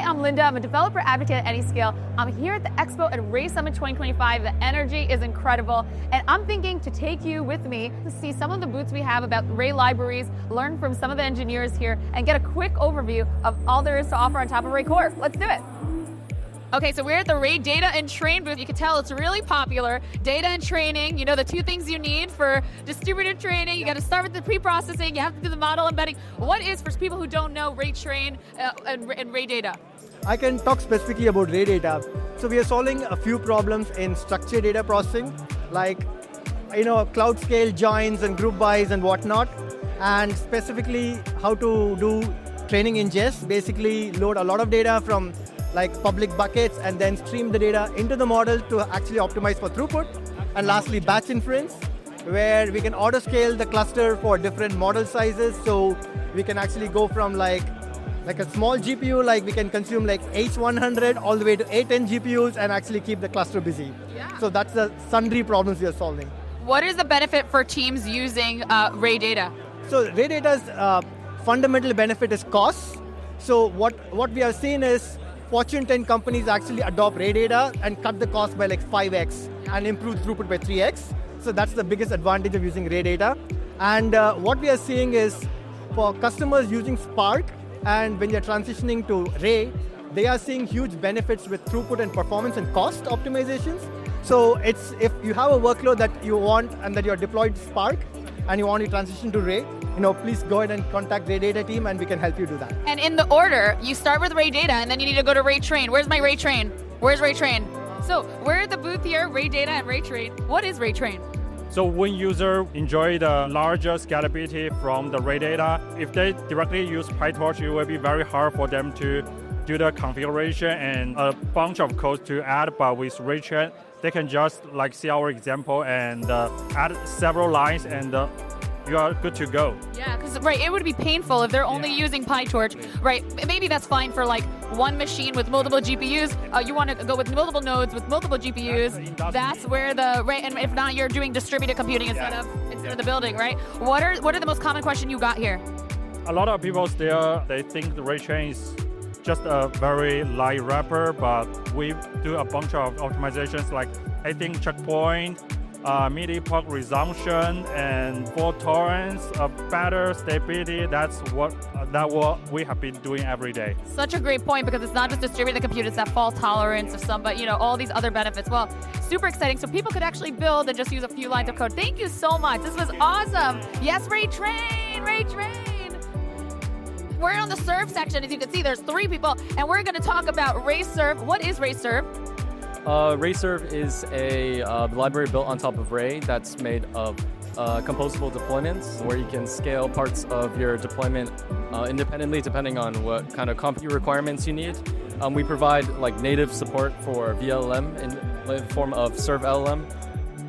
I'm Linda. I'm a developer advocate at AnyScale. I'm here at the Expo at Ray Summit 2025. The energy is incredible. And I'm thinking to take you with me to see some of the booths we have about Ray libraries, learn from some of the engineers here, and get a quick overview of all there is to offer on top of Ray Core. Let's do it. Okay, so we're at the Ray Data and Train booth. You can tell it's really popular. Data and training, you know, the two things you need for distributed training. You got to start with the pre-processing. You have to do the model embedding. What is, for people who don't know, Ray Train and Ray Data? I can talk specifically about Ray Data. So we are solving a few problems in structured data processing, like cloud scale joins and group bys and whatnot, and specifically how to do training ingest, basically load a lot of data from like public buckets and then stream the data into the model to actually optimize for throughput. And lastly, batch inference, where we can auto scale the cluster for different model sizes. So we can actually go from like a small GPU, like we can consume like H100 all the way to 810 GPUs and actually keep the cluster busy. Yeah. So that's the sundry problems we are solving. What is the benefit for teams using Ray Data? So Ray Data's fundamental benefit is cost. So what we are seeing is Fortune 10 companies actually adopt Ray Data and cut the cost by like 5x and improve throughput by 3x. So that's the biggest advantage of using Ray Data. And what we are seeing is for customers using Spark, and when they're transitioning to Ray, they are seeing huge benefits with throughput and performance and cost optimizations. So if you have a workload that you want and that you're deployed Spark and you want to transition to Ray, please go ahead and contact Ray Data team and we can help you do that. And in the order, you start with Ray Data and then you need to go to Ray Train. Where's my Ray Train? Where's Ray Train? So we're at the booth here, Ray Data and Ray Train. What is Ray Train? So when users enjoy the larger scalability from the Ray Data, if they directly use PyTorch, it will be very hard for them to do the configuration and a bunch of code to add. But with Ray Train, they can just see our example and add several lines and you are good to go. Yeah, because it would be painful if they're only using PyTorch. Right, maybe that's fine for one machine with multiple GPUs. You want to go with multiple nodes with multiple GPUs. That's where and if not, you're doing distributed computing instead of the building, right? What are the most common questions you got here? A lot of people still, they think the Ray Train is just a very light wrapper, but we do a bunch of optimizations like async checkpoint, mid-epoch resumption, and fault tolerance, better stability. That's what we have been doing every day. Such a great point, because it's not just distributed compute, it's that fault tolerance of some, but all these other benefits. Well, super exciting. So people could actually build and just use a few lines of code. Thank you so much. This was awesome. Yes, Ray Train, Ray Train. We're on the serve section. As you can see, there's 3 people, and we're going to talk about Ray Serve. What is Ray Serve? Ray Serve is a library built on top of Ray that's made of composable deployments where you can scale parts of your deployment independently depending on what kind of compute requirements you need. We provide native support for VLLM in the form of Serve LLM.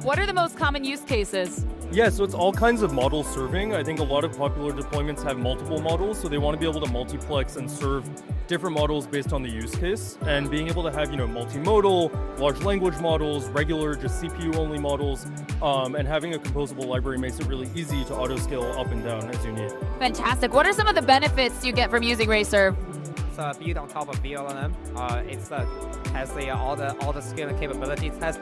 What are the most common use cases? Yeah, so it's all kinds of model serving. I think a lot of popular deployments have multiple models, so they want to be able to multiplex and serve different models based on the use case. And being able to have, multimodal, large language models, regular, just CPU-only models, and having a composable library makes it really easy to auto-scale up and down as you need. Fantastic. What are some of the benefits you get from using Ray Serve? It's built on top of VLLM. It has all the scaling capabilities. It has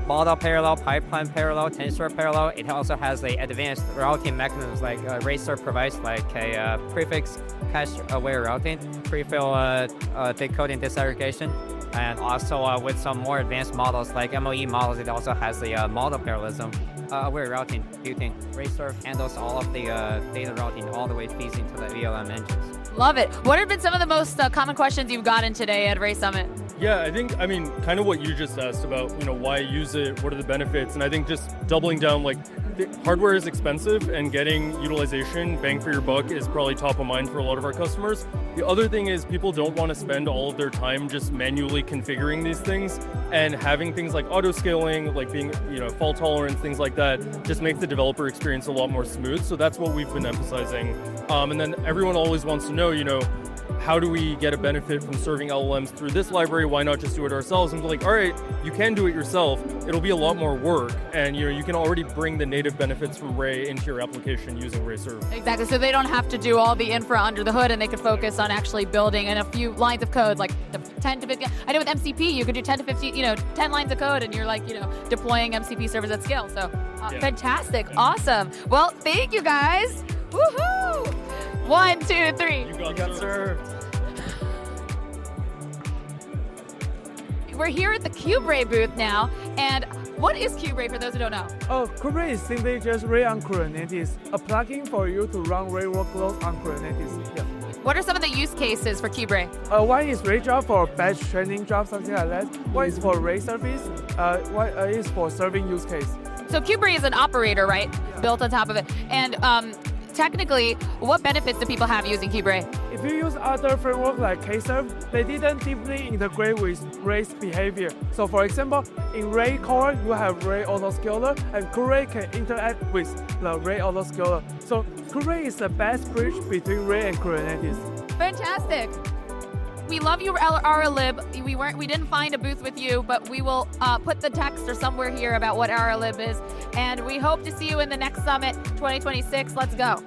model parallel, pipeline parallel, tensor parallel. It also has the advanced routing mechanisms like Ray Serve provides, a prefix cache-aware routing, prefill decoding disaggregation, and also with some more advanced models like MOE models, it also has the model parallelism. Aware routing built in. Ray Serve handles all of the data routing all the way feeds into the VLM engines. Love it. What have been some of the most common questions you've gotten today at Ray Summit? Yeah, I think, kind of what you just asked about, why use it, what are the benefits, and I think just doubling down, the hardware is expensive and getting utilization, bang for your buck, is probably top of mind for a lot of our customers. The other thing is people don't want to spend all of their time just manually configuring these things, and having things like auto-scaling, being, fault tolerance, things like that, just make the developer experience a lot more smooth. So that's what we've been emphasizing. And then everyone always wants to know, how do we get a benefit from serving LLMs through this library? Why not just do it ourselves? And be like, all right, you can do it yourself. It'll be a lot more work, and you can already bring the native benefits from Ray into your application using RayServe. Exactly, so they don't have to do all the infra under the hood, and they could focus on actually building in a few lines of code, like 10 to 15. I know with MCP, you could do 10 to 15, 10 lines of code, and you're like, deploying MCP servers at scale. So fantastic, awesome. Well, thank you guys. Woohoo! 1, 2, 3. You got served. We're here at the KubeRay booth now, and what is KubeRay for those who don't know? Oh, KubeRay is simply just Ray on Kubernetes, a plugin for you to run Ray workloads on Kubernetes. Yeah. What are some of the use cases for KubeRay? One is Ray job for batch training job, something like that. One is for Ray service. One is for serving use case. So KubeRay is an operator, right? Yeah. Built on top of it. And technically, what benefits do people have using KubeRay? If you use other framework like Kserve, they didn't deeply integrate with Ray's behavior. So for example, in Ray core, you have Ray autoscaler, and KubeRay can interact with the Ray autoscaler. So KubeRay is the best bridge between Ray and Kubernetes. Fantastic. We love you, RlLib. We didn't find a booth with you, but we will put the text or somewhere here about what RlLib is. And we hope to see you in the next summit 2026. Let's go.